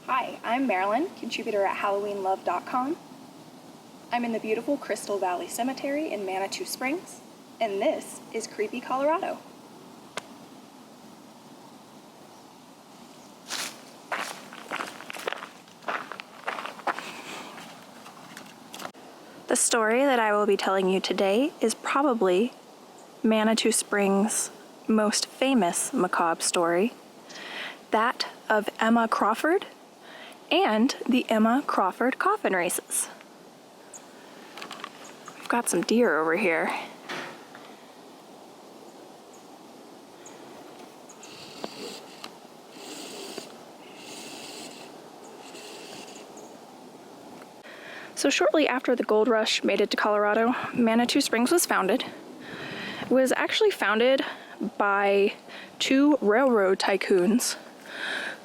Hi, I'm Marilynn, contributor at HalloweenLove.com. I'm in the beautiful Crystal Valley Cemetery in Manitou Springs, and this is Creepy Colorado. The story that I will be telling you today is probably Manitou Springs' most famous macabre story, that of Emma Crawford and the Emma Crawford Coffin Races. We've got some deer over here. So shortly after the gold rush made it to Colorado, Manitou Springs was founded. It was actually founded by two railroad tycoons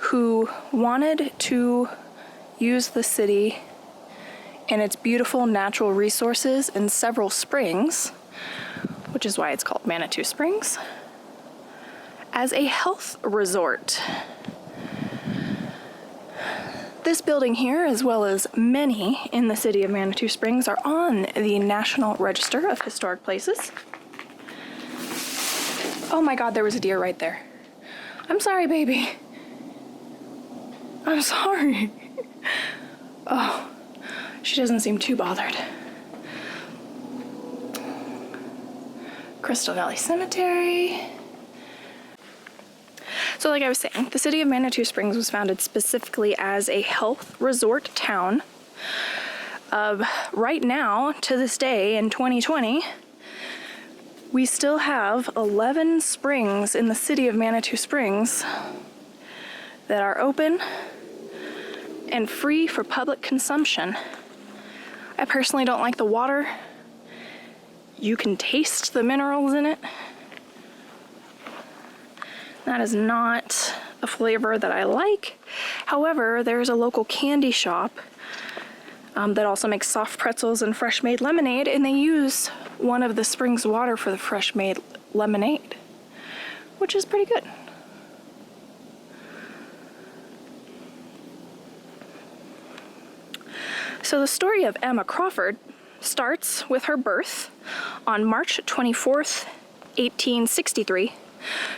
who wanted to use the city and its beautiful natural resources and several springs, which is why it's called Manitou Springs, as a health resort. This building here, as well as many in the city of Manitou Springs, are on the National Register of Historic Places. Oh my God, there was a deer right there. I'm sorry, baby. I'm sorry. Oh, she doesn't seem too bothered. Crystal Valley Cemetery. So like I was saying, the city of Manitou Springs was founded specifically as a health resort town. Right now, to this day in 2020, we still have 11 springs in the city of Manitou Springs that are open and free for public consumption. I personally don't like the water. You can taste the minerals in it. That is not a flavor that I like. However, there's a local candy shop that also makes soft pretzels and fresh made lemonade, and they use one of the spring's water for the fresh made lemonade, which is pretty good. So the story of Emma Crawford starts with her birth on March 24th, 1863.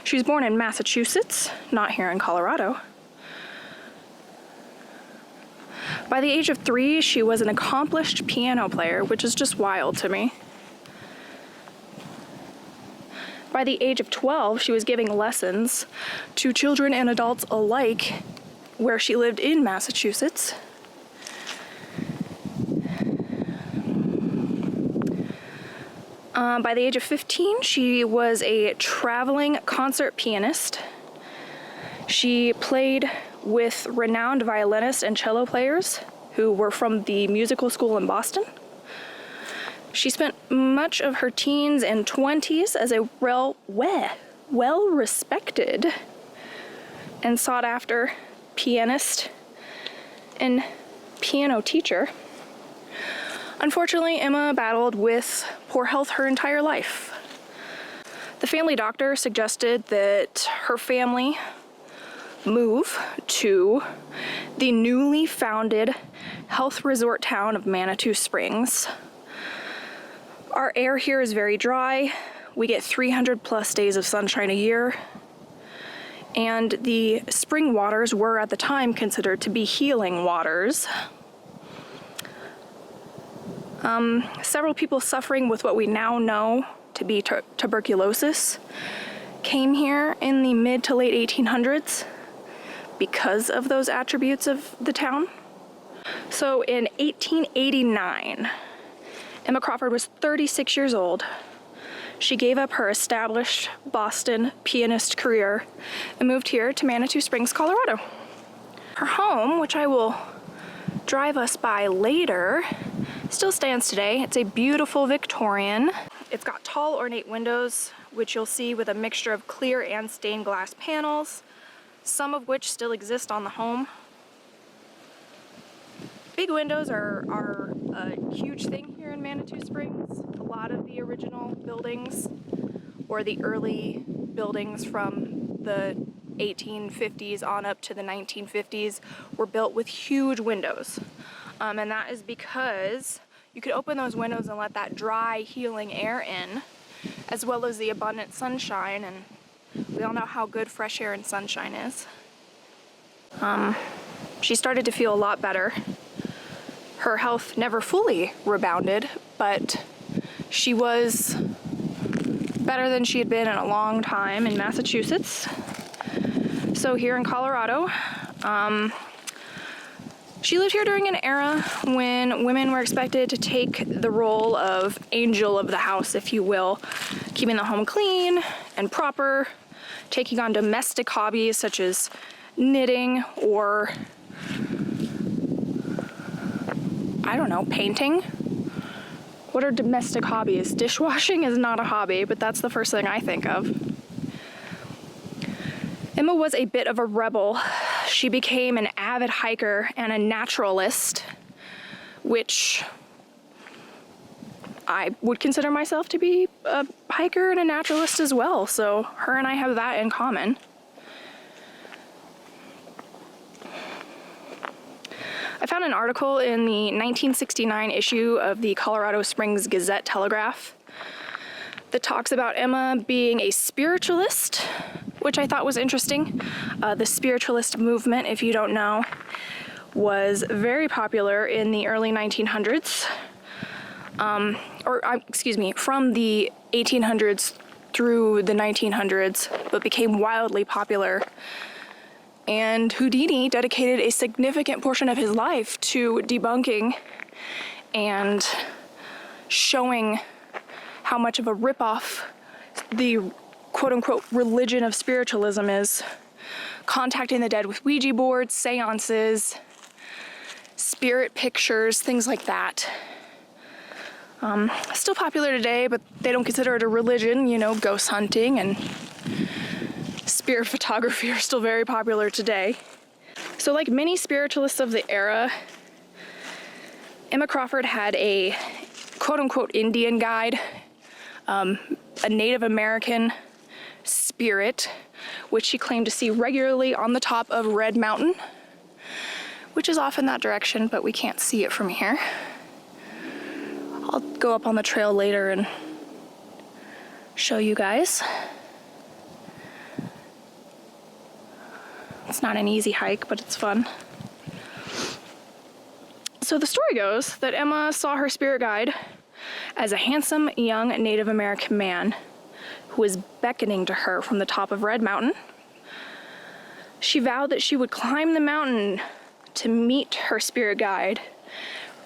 She was born in Massachusetts, not here in Colorado. By the age of 3, she was an accomplished piano player, which is just wild to me. By the age of 12, she was giving lessons to children and adults alike where she lived in Massachusetts. By the age of 15, she was a traveling concert pianist. She played with renowned violinists and cello players who were from the musical school in Boston. She spent much of her teens and 20s as a well-respected and sought-after pianist and piano teacher. Unfortunately, Emma battled with poor health her entire life. The family doctor suggested that her family move to the newly founded health resort town of Manitou Springs. Our air here is very dry. We get 300 plus days of sunshine a year. And the spring waters were at the time considered to be healing waters. Several people suffering with what we now know to be tuberculosis came here in the mid to late 1800s because of those attributes of the town. So in 1889, Emma Crawford was 36 years old. She gave up her established Boston pianist career and moved here to Manitou Springs, Colorado. Her home, which I will drive us by later, still stands today. It's a beautiful Victorian. It's got tall ornate windows, which you'll see with a mixture of clear and stained glass panels, some of which still exist on the home. Big windows are a huge thing here in Manitou Springs. A lot of the original buildings or the early buildings from the 1850s on up to the 1950s were built with huge windows. And that is because you could open those windows and let that dry, healing air in, as well as the abundant sunshine, and we all know how good fresh air and sunshine is. She started to feel a lot better. Her health never fully rebounded, but she was better than she had been in a long time in Massachusetts. So here in Colorado, she lived here during an era when women were expected to take the role of angel of the house, if you will, keeping the home clean and proper, taking on domestic hobbies such as knitting or, I don't know, painting. What are domestic hobbies? Dishwashing is not a hobby, but that's the first thing I think of. Emma was a bit of a rebel. She became an avid hiker and a naturalist, which I would consider myself to be a hiker and a naturalist as well, so her and I have that in common. I found an article in the 1969 issue of the Colorado Springs Gazette-Telegraph that talks about Emma being a spiritualist, which I thought was interesting. The spiritualist movement, if you don't know, was very popular in the early 1900s. From the 1800s through the 1900s, but became wildly popular. And Houdini dedicated a significant portion of his life to debunking and showing how much of a ripoff the quote-unquote religion of spiritualism is. Contacting the dead with Ouija boards, seances, spirit pictures, things like that. Still popular today, but they don't consider it a religion. You know, ghost hunting and spirit photography are still very popular today. So like many spiritualists of the era, Emma Crawford had a quote-unquote Indian guide, a Native American spirit, which she claimed to see regularly on the top of Red Mountain, which is off in that direction, but we can't see it from here. I'll go up on the trail later and show you guys. It's not an easy hike, but it's fun. So the story goes that Emma saw her spirit guide as a handsome young Native American man who was beckoning to her from the top of Red Mountain. She vowed that she would climb the mountain to meet her spirit guide.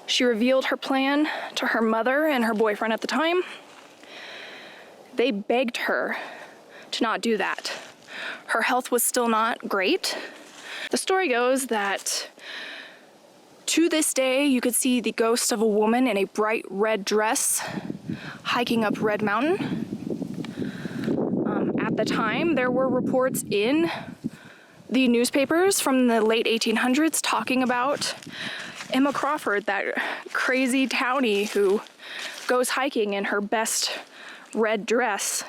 She revealed her plan to her mother and her boyfriend at the time. They begged her to not do that. Her health was still not great. The story goes that to this day, you could see the ghost of a woman in a bright red dress hiking up Red Mountain. At the time, there were reports in the newspapers from the late 1800s talking about Emma Crawford, that crazy townie who goes hiking in her best red dress,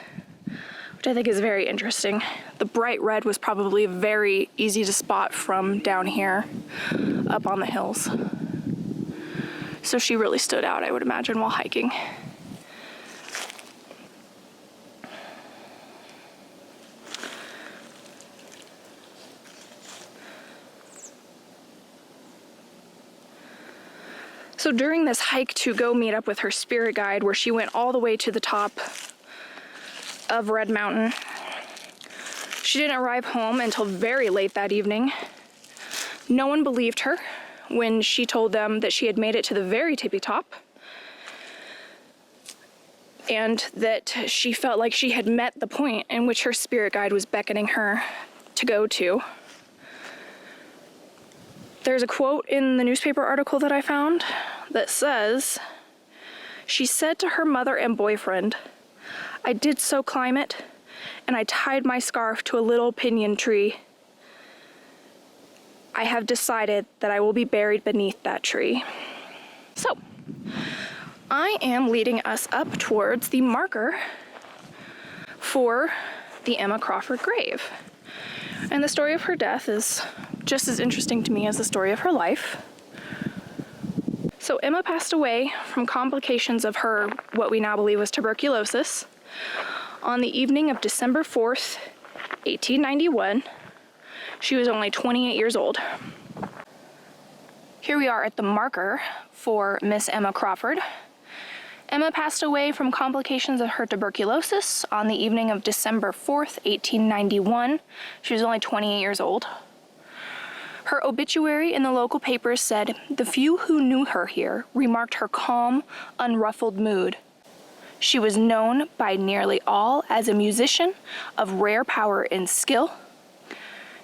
which I think is very interesting. The bright red was probably very easy to spot from down here up on the hills. So she really stood out, I would imagine, while hiking. So during this hike to go meet up with her spirit guide, where she went all the way to the top of Red Mountain, she didn't arrive home until very late that evening. No one believed her when she told them that she had made it to the very tippy top and that she felt like she had met the point in which her spirit guide was beckoning her to go to. There's a quote in the newspaper article that I found that says, "She said to her mother and boyfriend, 'I did so climb it, and I tied my scarf to a little pinyon tree. I have decided that I will be buried beneath that tree.'" So, I am leading us up towards the marker for the Emma Crawford grave. And the story of her death is just as interesting to me as the story of her life. So Emma passed away from complications of her, what we now believe was tuberculosis, on the evening of December 4th, 1891. She was only 28 years old. Here we are at the marker for Miss Emma Crawford. Emma passed away from complications of her tuberculosis on the evening of December 4th, 1891. She was only 28 years old. Her obituary in the local papers said, "The few who knew her here remarked her calm, unruffled mood. She was known by nearly all as a musician of rare power and skill.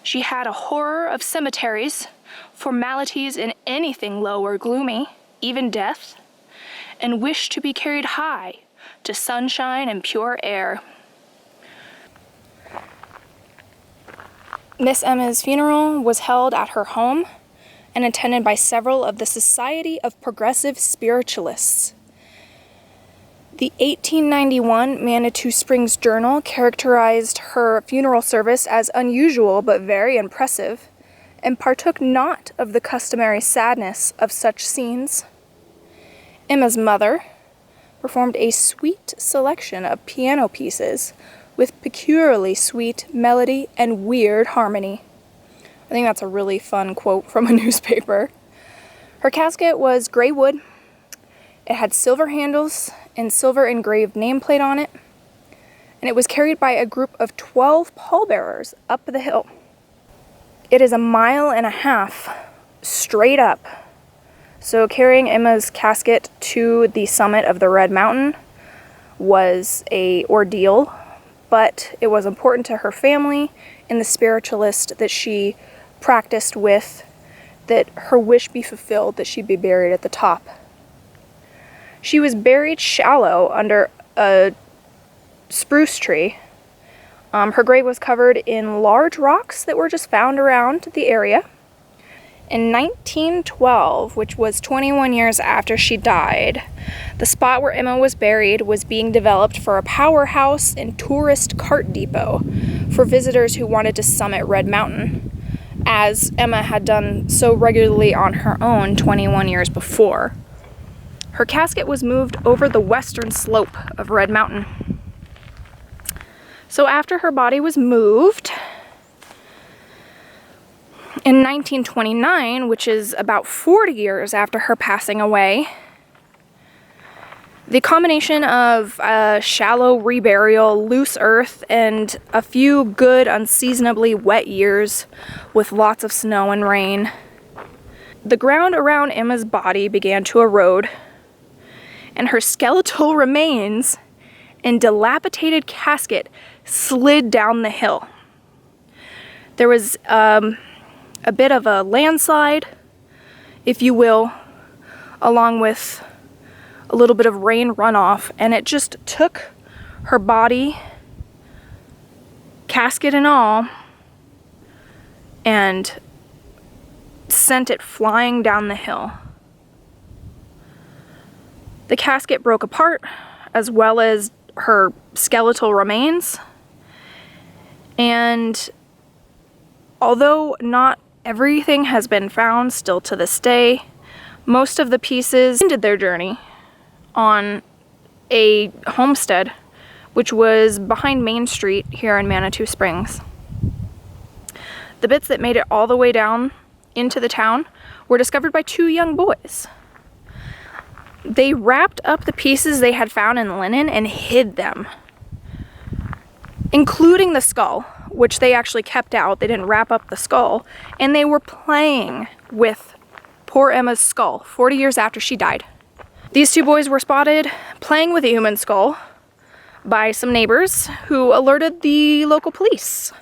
She had a horror of cemeteries, formalities in anything low or gloomy, even death, and wished to be carried high to sunshine and pure air." Miss Emma's funeral was held at her home and attended by several of the Society of Progressive Spiritualists. The 1891 Manitou Springs Journal characterized her funeral service as unusual but very impressive, and partook not of the customary sadness of such scenes. Emma's mother performed a sweet selection of piano pieces with peculiarly sweet melody and weird harmony. I think that's a really fun quote from a newspaper. Her casket was gray wood. It had silver handles and silver engraved nameplate on it, and it was carried by a group of 12 pallbearers up the hill. It is 1.5 miles straight up. So carrying Emma's casket to the summit of the Red Mountain was an ordeal, but it was important to her family and the spiritualist that she practiced with, that her wish be fulfilled, that she be buried at the top. She was buried shallow under a spruce tree. Her grave was covered in large rocks that were just found around the area. In 1912, which was 21 years after she died, the spot where Emma was buried was being developed for a powerhouse and tourist cart depot for visitors who wanted to summit Red Mountain, as Emma had done so regularly on her own 21 years before. Her casket was moved over the western slope of Red Mountain. So after her body was moved, in 1929, which is about 40 years after her passing away, the combination of shallow reburial, loose earth, and a few good, unseasonably wet years with lots of snow and rain, the ground around Emma's body began to erode, and her skeletal remains and dilapidated casket slid down the hill. There was a bit of a landslide, if you will, along with a little bit of rain runoff, and it just took her body, casket and all, and sent it flying down the hill. The casket broke apart, as well as her skeletal remains, and although not everything has been found still to this day, most of the pieces ended their journey on a homestead, which was behind Main Street here in Manitou Springs. The bits that made it all the way down into the town were discovered by 2 young boys. They wrapped up the pieces they had found in linen and hid them, including the skull, which they actually kept out. They didn't wrap up the skull, and they were playing with poor Emma's skull 40 years after she died. These 2 boys were spotted playing with a human skull by some neighbors who alerted the local police.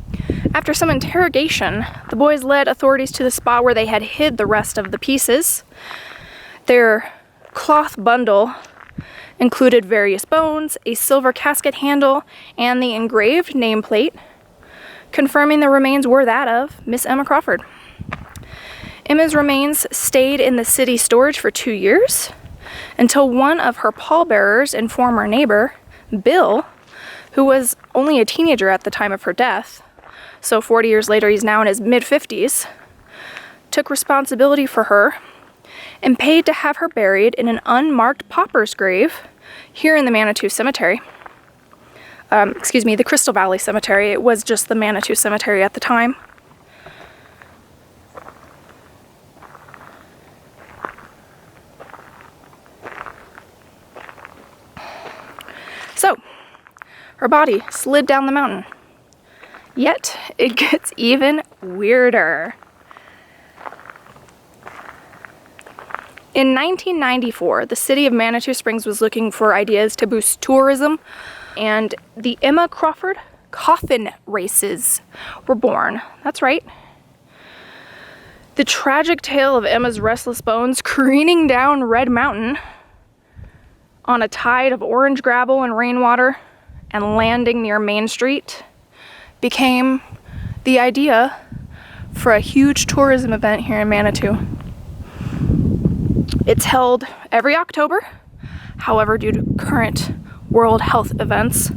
After some interrogation, the boys led authorities to the spot where they had hid the rest of the pieces. Their cloth bundle included various bones, a silver casket handle, and the engraved nameplate, confirming the remains were that of Miss Emma Crawford. Emma's remains stayed in the city storage for 2 years, until one of her pallbearers and former neighbor, Bill, who was only a teenager at the time of her death, so 40 years later he's now in his mid-50s, took responsibility for her and paid to have her buried in an unmarked pauper's grave here in the Manitou Cemetery. The Crystal Valley Cemetery. It was just the Manitou Cemetery at the time. So, her body slid down the mountain. Yet, it gets even weirder. In 1994, the city of Manitou Springs was looking for ideas to boost tourism, and the Emma Crawford Coffin Races were born. That's right. The tragic tale of Emma's restless bones careening down Red Mountain on a tide of orange gravel and rainwater and landing near Main Street became the idea for a huge tourism event here in Manitou. It's held every October. However, due to current World Health events,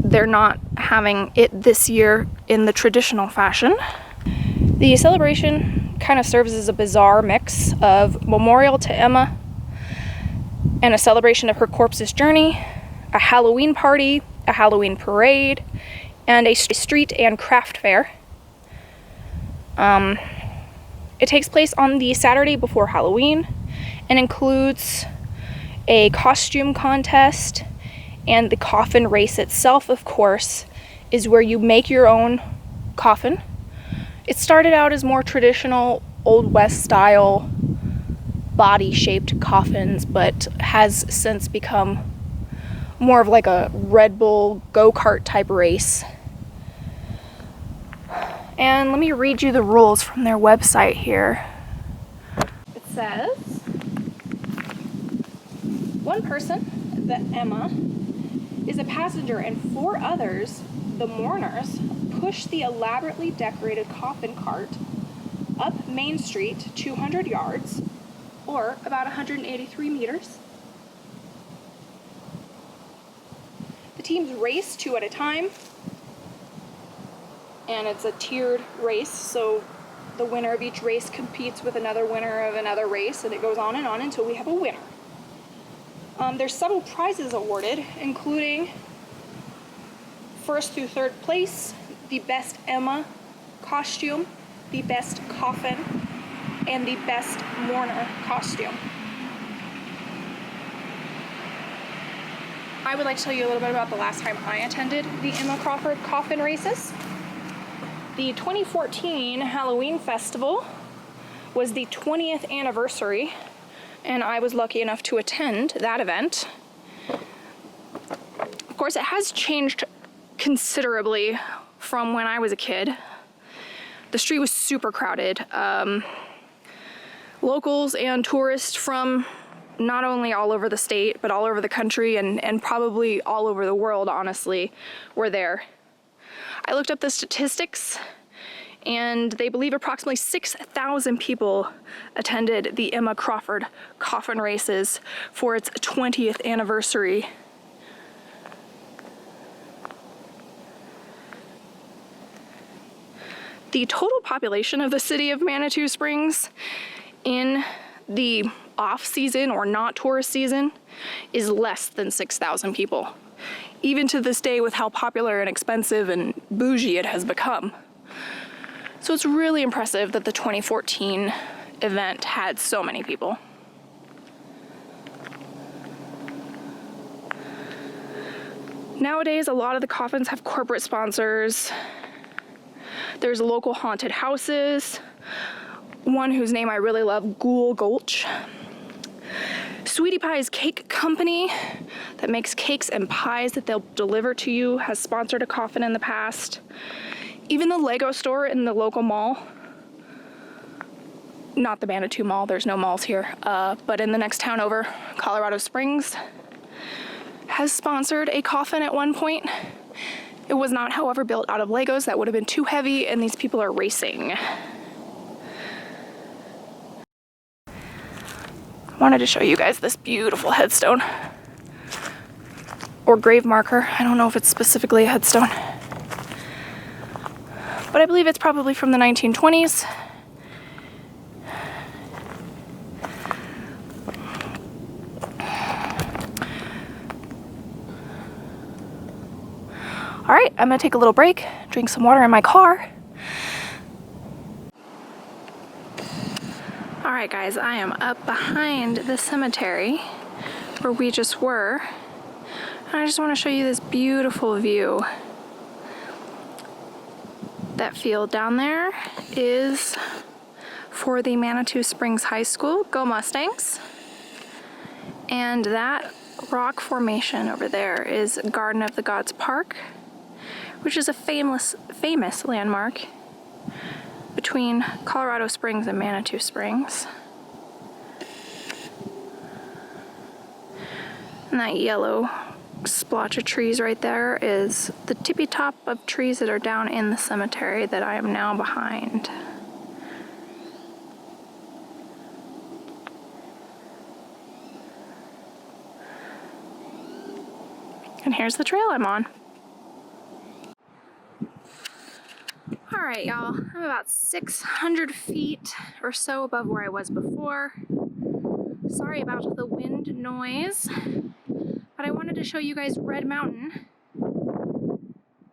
they're not having it this year in the traditional fashion. The celebration kind of serves as a bizarre mix of memorial to Emma and a celebration of her corpse's journey, a Halloween party, a Halloween parade, and a street and craft fair. It takes place on the Saturday before Halloween and includes a costume contest, and the coffin race itself, of course, is where you make your own coffin. It started out as more traditional Old West style body-shaped coffins, but has since become more of like a Red Bull go-kart type race. And let me read you the rules from their website here. It says, one person, the Emma, is a passenger, and 4 others, the mourners, push the elaborately decorated coffin cart up Main Street 200 yards, or about 183 meters. The teams race 2 at a time, and it's a tiered race, so the winner of each race competes with another winner of another race, and it goes on until we have a winner. There's several prizes awarded, including first through third place, the best Emma costume, the best coffin, and the best mourner costume. I would like to tell you a little bit about the last time I attended the Emma Crawford Coffin Races. The 2014 Halloween Festival was the 20th anniversary, and I was lucky enough to attend that event. Of course, it has changed considerably from when I was a kid. The street was super crowded. Locals and tourists from not only all over the state, but all over the country and probably all over the world, honestly, were there. I looked up the statistics, and they believe approximately 6,000 people attended the Emma Crawford Coffin Races for its 20th anniversary. The total population of the city of Manitou Springs in the off-season or not tourist season is less than 6,000 people, even to this day with how popular and expensive and bougie it has become. So it's really impressive that the 2014 event had so many people. Nowadays, a lot of the coffins have corporate sponsors. There's local haunted houses, one whose name I really love, Ghoul Gulch. Sweetie Pie's Cake Company that makes cakes and pies that they'll deliver to you has sponsored a coffin in the past. Even the Lego store in the local mall, not the Manitou Mall, there's no malls here, but in the next town over, Colorado Springs, has sponsored a coffin at one point. It was not, however, built out of Legos. That would have been too heavy, and these people are racing. I wanted to show you guys this beautiful headstone, or grave marker. I don't know if it's specifically a headstone. but I believe it's probably from the 1920s. All right, I'm gonna take a little break, drink some water in my car. All right, guys, I am up behind the cemetery where we just were. And I just want to show you this beautiful view. That field down there is for the Manitou Springs High School. Go Mustangs. And that rock formation over there is Garden of the Gods Park, which is a famous landmark between Colorado Springs and Manitou Springs. And that yellow splotch of trees right there is the tippy top of trees that are down in the cemetery that I am now behind. And here's the trail I'm on. Alright, y'all, I'm about 600 feet or so above where I was before. Sorry about the wind noise, but I wanted to show you guys Red Mountain,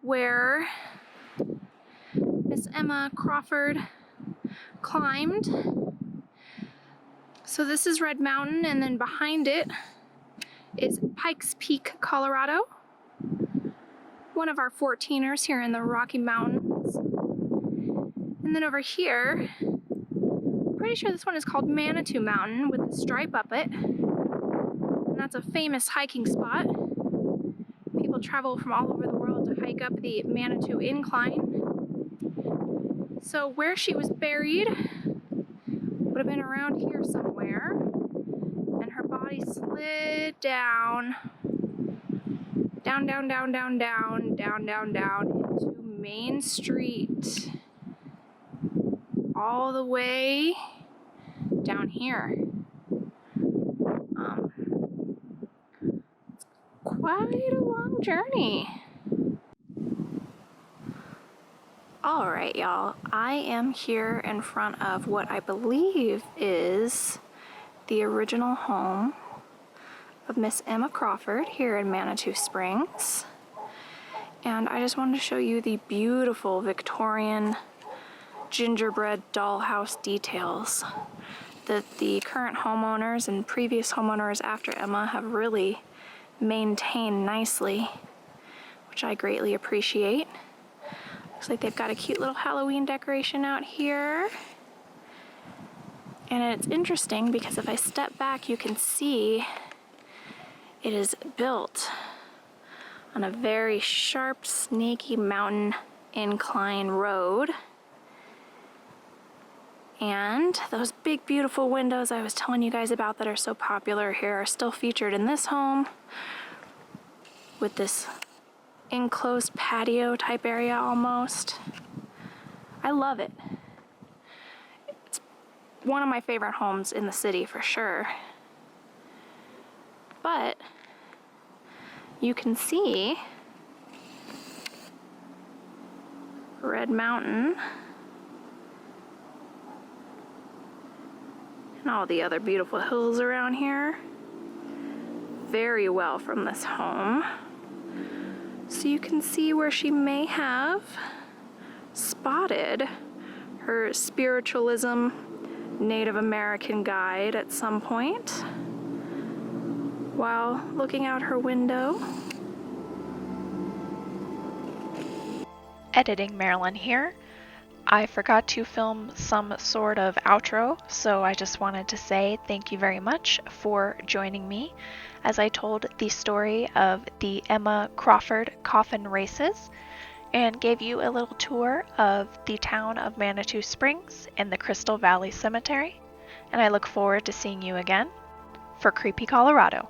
where Miss Emma Crawford climbed. So this is Red Mountain, and then behind it is Pikes Peak, Colorado, one of our 14ers here in the Rocky Mountains. And then over here, I'm pretty sure this one is called Manitou Mountain with the stripe up it. And that's a famous hiking spot. People travel from all over the world to hike up the Manitou Incline. So where she was buried would have been around here somewhere. And her body slid down into Main Street. All the way down here. Quite a long journey. Alright, y'all, I am here in front of what I believe is the original home of Miss Emma Crawford here in Manitou Springs. And I just wanted to show you the beautiful Victorian gingerbread dollhouse details that the current homeowners and previous homeowners after Emma have really maintained nicely, which I greatly appreciate. Looks like they've got a cute little Halloween decoration out here. And it's interesting because if I step back, you can see it is built on a very sharp, snaky mountain incline road. And those big, beautiful windows I was telling you guys about that are so popular here are still featured in this home with this enclosed patio type area almost. I love it. It's one of my favorite homes in the city for sure. But you can see Red Mountain and all the other beautiful hills around here very well from this home. So you can see where she may have spotted her spiritualism Native American guide at some point while looking out her window. Editing Marilyn here. I forgot to film some sort of outro, so I just wanted to say thank you very much for joining me as I told the story of the Emma Crawford Coffin Races and gave you a little tour of the town of Manitou Springs and the Crystal Valley Cemetery. And I look forward to seeing you again for Creepy Colorado.